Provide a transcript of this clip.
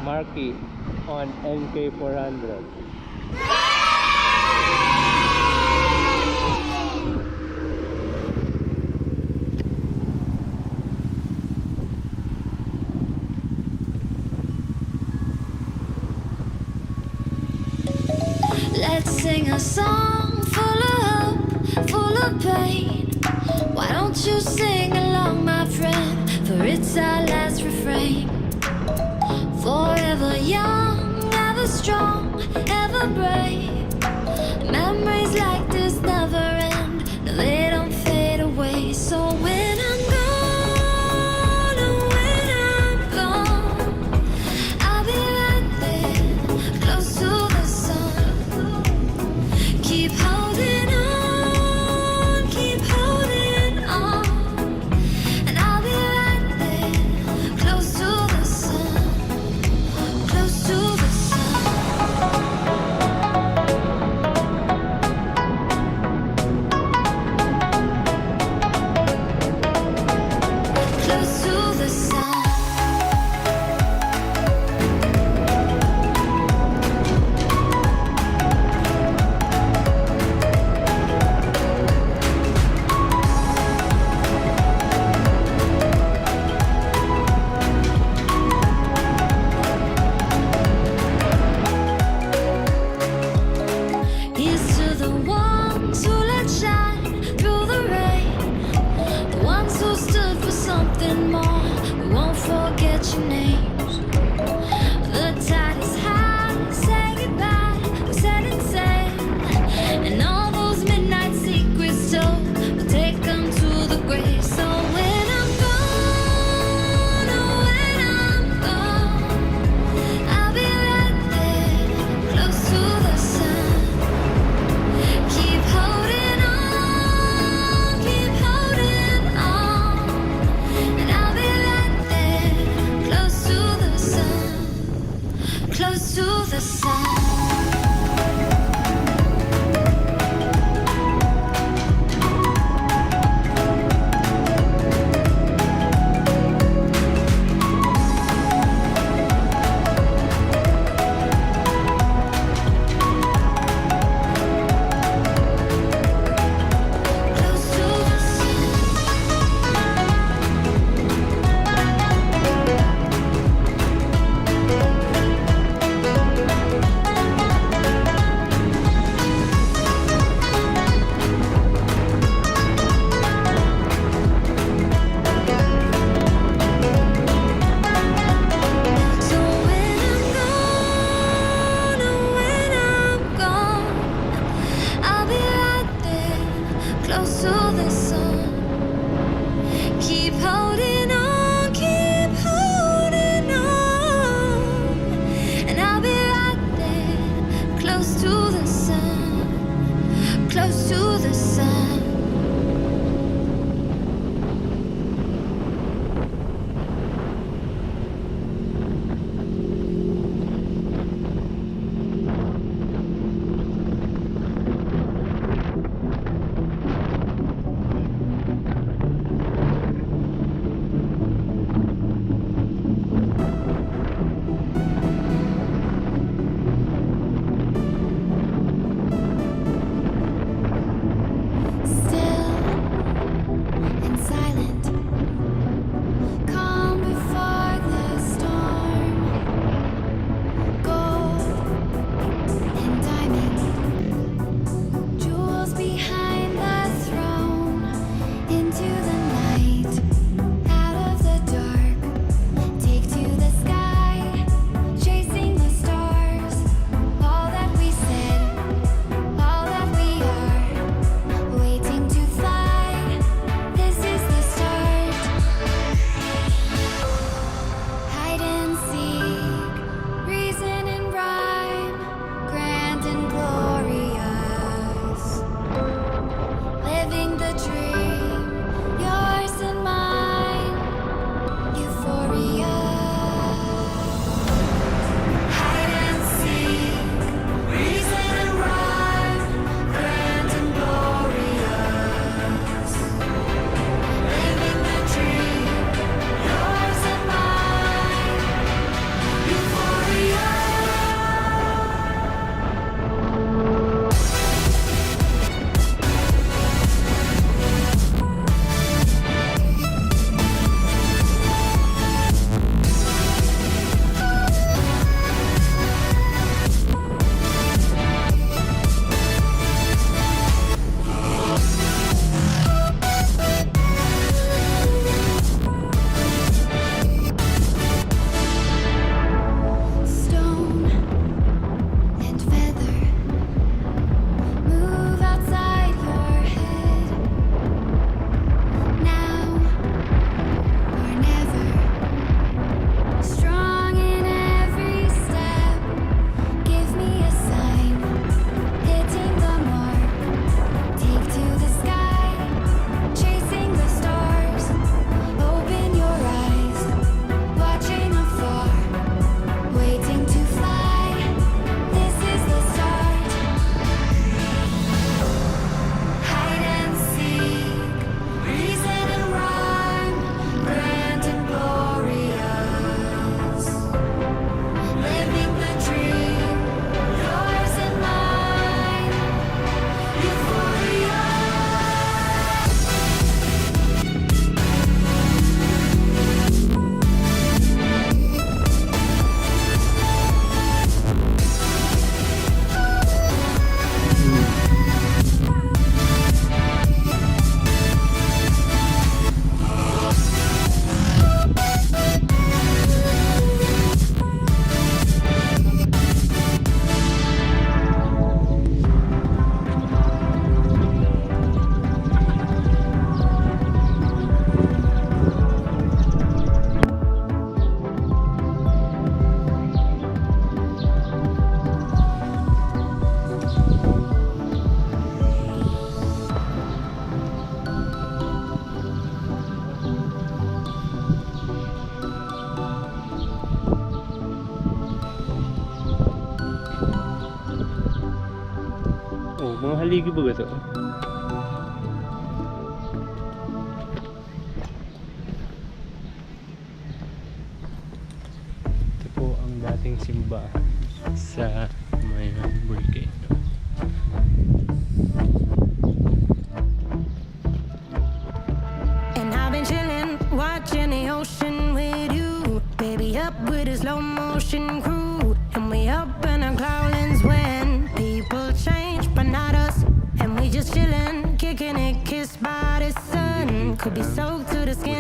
Marky on NK400. Let's sing a song full of hope, full of pain. Why don't you sing along, my friend? For it's our last refrain. Forever young, ever strong, ever brave. Memories like this never end. No, they don't fade away. So when I'm gone, oh, when I'm gone, I'll be right there, close to the sun. Keep holding on, keep holding on. And I'll be right there, close to the sun, close to the sun. something more. We won't forget your names. The tide is high, say goodbye. We set it sail, and all those midnight secrets told, we'll take them to the grave. So when I'm gone, oh, when I'm gone, I'll be right there, close to the sun. Keep holding on, keep holding on, and I'll be right there, close to the sun, close to the sun. Close to the sun. So when I'm gone, oh, when I'm gone, I'll be right there, close to the sun. Keep holding on, keep holding on, and I'll be right there, close to the sun, close to the sun. Haligi ba ito? Ito po ang dating simbahan sa Mayon Volcano. And I've been chilling, watching the ocean with you. Baby up with a slow motion crew. And we up in our cloudlands when people change, but not us. And we just chilling, kicking it, kissed by the sun. Could be soaked to the skin.